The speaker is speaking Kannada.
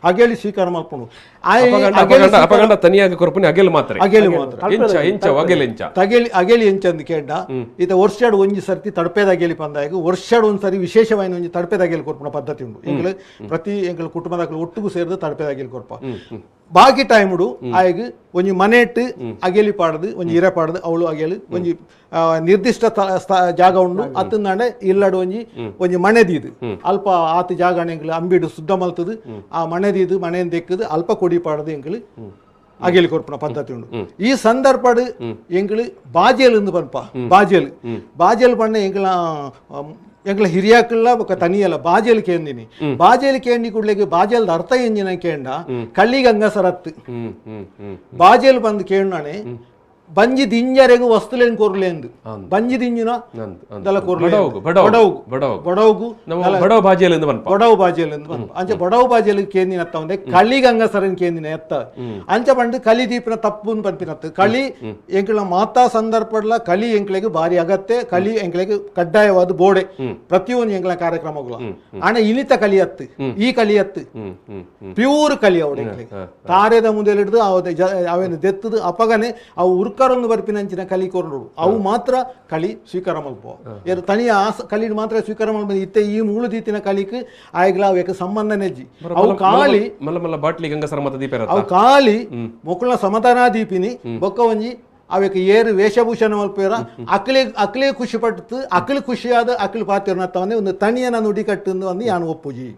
ಅಗೇಲಿ ಸ್ವೀಕಾರ ಮಾಡ್ಕೊಂಡು ಅಪಗಂಡ ತನಿಯಾಗಿ ಕೊರಪುನಿ ಅಗೆಲ್ ಮಾತ್ರ ಅಗೇಲಿ ಮಾತ್ರ ಎಂಚ ಎಂಚ ಅಗೆಲ್ ಎಂಚ ಅಗೇಲಿ ಎಂಚ ಅಂದ್ ಕೇಂಡ ಈತ ವರ್ಷಾಡು ಒಂಜಿ ಸರ್ತಿ ತಡಪೇದ ಅಗೇಲಿ ಪಂದಾಯಗ ವರ್ಷಾಡು ಒಂದ್ಸರಿ ವಿಶೇಷವಾದ ಒಂಜಿ ತಡಪೇದ ಅಗೇಲಿ ಕೊರ್ಪುನ ಪದ್ಧತಿ ಉಂಟು ಎಂಗ್ಲು ಪ್ರತಿ ಎಂಗ್ಲ ಕುಟುಂಬದ ಒಟ್ಟಿಗೂ ಸೇರಿದ ತಡಪೇದ ಅಗೇಲಿ ಕೊರ್ಪ ಬಾಕಿ ಟೈಮ್ಡು ಆಯ್ಗ ಒಂಜಿ ಮನೆಟ್ ಅಗೇಲಿ ಪಾಡದು ಒಂಜಿ ಇರೆ ಪಾಡದು ಅವಳು ಅಗೇಲಿ ಒಂಜಿ ನಿರ್ದಿಷ್ಟ ಜಾಗ ಉಂಡು ಅತ್ತಂದಾಂಡೆ ಇಲ್ಲಡು ಒಂಜಿ ಮನೆದೀದು ಅಲ್ಪ ಆತ ಜಾಗ ಎಂಗ್ಲು ಅಂಬಿಡು ಶುದ್ಧ ಮಲ್ತದು ಆ ಮನೆದೀದು ಮನೆಯನ್ನು ತೆಕ್ಕದು ಅಲ್ಪ ಕೊಡಿ ಪಾಡದು ಎಂಗ್ಲು ಅಗೇಲಿ ಕೊರ್ಪುನ ಪದ್ಧತಿ ಉಂಡು ಈ ಸಂದರ್ಭಡ್ ಎಂಗ್ಲು ಬಾಜೇಲ್ ಪನ್ಪ ಬಾಜೇಲ್ ಪಂಡ ಎಂಗ್ಲ ಹಿರಿಯಾಕಲ್ಲ ಬೊಕ್ಕ ತನಿಯಲ್ಲ ಬಾಜೇಲ್ ಕೇಂದಿನಿ ಬಾಜೇಲ್ ಕೇಂಡಿ ಕೂಡ್ಲೆಗೆ ಬಾಜೇಲ್ದ ಅರ್ಥ ಎಂಜಿನ ಕೇಂಡ ಕಳ್ಳಿಗೆ ಅಂಗಸರತ್ತು ಬಾಜೇಲ್ ಬಂದು ಕೇಂಡಾನೆ ಬಂಜಿ ದಿಂಜರೆಗೂ ವಸ್ತುಲೇನು ಕೊರ್ಲೇಂದು ಬಂಜಿ ದಿಂಜಿನ ದಲ ಬಡವಗು ಬಡವ ಬಾಜಿಯಲ್ಲಿ ಅಂಚೆ ಬಡವ ಬಾಜಿಯಲ್ಲಿ ಕೇಂದಿನ ಎತ್ತ ಒಂದೇ ಕಳಿಗೆ ಅಂಗಸರನ್ ಕೇಂದಿನ ಎತ್ತ ಅಂಚ ಬಂದು ಕಲಿ ದೀಪಿನ ತಪ್ಪು ಪನ್ಪಿನತ್ತು ಕಳಿ ಎಂಕ್ಲ ಮಾತಾ ಸಂದರ್ಭಡ್ಲ ಕಲಿ ಎಂಕ್ಲೆಗೆ ಭಾರಿ ಅಗತ್ಯ ಕಲಿ ಎಂಕ್ಲೆಗೆ ಕಡ್ಡಾಯವಾದ ಬೋಡೆ ಪ್ರತಿಯೊಂದು ಎಂಕ್ಲ ಕಾರ್ಯಕ್ರಮಗಳು ಆಣ ಇನಿತ ಕಲಿಯತ್ತು ಈ ಕಲಿಯತ್ತು ಪ್ಯೂರ್ ಕಲಿ ಅವಡೆ ತಾರೆದ ಮುಂದೆ ಹಿಡಿದು ಅವೇನು ದೆತ್ತದು ಅಪಗನೆ ಅವು ಉರ್ಕರೊಂದು ಬರ್ಪಿನಂಚಿನ ಕಲಿ ಕೊರಡು ಅವು ಮಾತ್ರ ಕಲಿ ಸ್ವೀಕಾರ ಮಲ್ಪ ತನಿಯ ಕಲಿ ಮಾತ್ರ ಸ್ವೀಕಾರ ಮಲ್ಪ ಇತ್ತೆ ಈ ಮೂಳು ದೀತಿನ ಕಲಿಕ್ ಆಯ್ಗ್ಲ ಅವಕ್ಕೆ ಸಂಬಂಧ ನೆಜ್ಜಿ ಅವು ಕಾಲಿ ಬಾಟ್ಲಿ ಗಂಗಸರ ಮತ ದೀಪ ಅವು ಕಾಲಿ ಮೊಕ್ಕಳ ಸಮಾಧಾನ ದೀಪಿನಿ ಬೊಕ್ಕ ಒಂಜಿ ಅವಕ್ಕೆ ಏರು ವೇಷಭೂಷಣ ಮಲ್ಪೇರ ಅಕ್ಲೆ ಖುಷಿ ಪಟ್ಟು ಅಕ್ಲು ಖುಷಿಯಾದ ಅಕ್ಲು ಪಾತಿರ್ನತ್ತವನ್ನೇ ಒಂದು ತಣಿಯನ ನುಡಿ ಕಟ್ಟು ಅಂದು ಯಾನು ಒಪ್ಪುಜಿ